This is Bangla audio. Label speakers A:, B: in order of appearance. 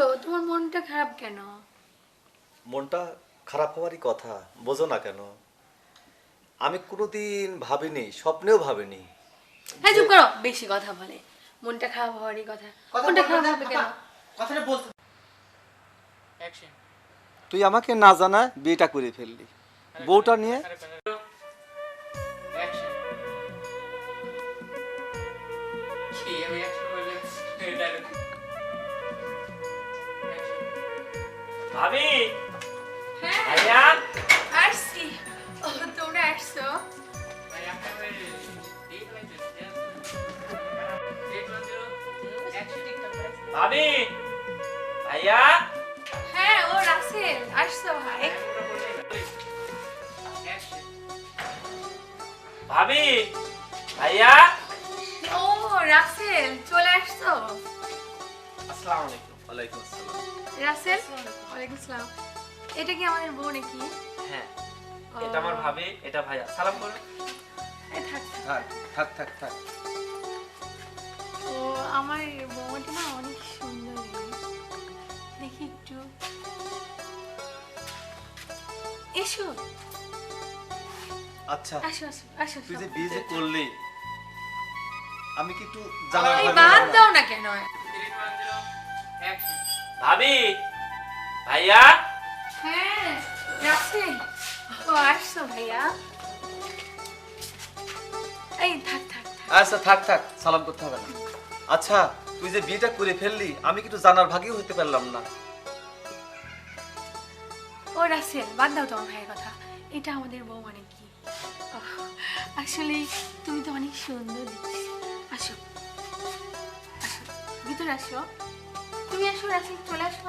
A: গো, তোমার মনটা খারাপ কেন?
B: মনটা খারাপ হওয়ারই কথা, বোঝো না কেন? আমি কোনোদিন ভাবিনি, স্বপ্নেও ভাবিনি
A: হ্যাঁ, চুপ করো, বেশি কথা বলে। মনটা খারাপ হওয়ারই কথা। মনটা খারাপ হবে কেন?
C: কথাটা বলতে অ্যাকশন।
B: তুই আমাকে না জানা বিয়েটা করে ফেললি বউটা নিয়ে।
C: অ্যাকশন। কি আমি অ্যাকশন বলে ডায়লগ।
D: ভাবি
A: হ্যাঁ,
D: ভাইয়া
A: আসছি। ও, তোমরা আসছো?
C: ভাই আপনাকে এই লাইতে অ্যাকশন।
D: ভাবি ভাইয়া
A: হ্যাঁ, ও রাসেল, আসছো ভাই?
C: অ্যাকশন।
D: ভাবি ভাইয়া
A: ও রাসেল, চলে আসছো?
D: আসসালামু আলাইকুম।
B: ওয়ালাইকুম আসসালাম।
A: রাসেল, ওয়ালাইকুম আসসালাম। এটা কি আমাদের বউ নাকি?
D: হ্যাঁ, এটা আমার ভাবি, এটা ভাইয়া। সালাম করো।
A: এই থাক।
B: থাক থাক থাক থাক।
A: ও, আমার বৌমাটা না অনেক সুন্দর রে। দেখি একটু। এসো,
B: আচ্ছা,
A: আসো আসো আসো।
B: তুই যে বিয়ে যে করলি, আমি কি একটু জানার
A: এই
B: ভাগে
A: বাদ
B: বললাম?
A: দাও না কেন?
C: অ্যাকশন।
D: ভাবি ভাইয়া
A: হ্যাঁ, রাসেল, ও আসছো ভাইয়া? এই থাক থাক থাক।
B: আচ্ছা থাক থাক, সালাম করতে হবে না। আচ্ছা, তুই যে বিয়েটা করে ফেললি, আমি কি একটু জানার ভাগেও হতে পারলাম না।
A: ও রাসেল, বাদ দাও তোমার ভাইয়ের কথা। এটা আমাদের বউ মানে কি? আসলে তুমি তো অনেক সুন্দর দেখছি। আসো আসো, ভিতরে আসো। তুমি আসো রাসেল, চলে আসো।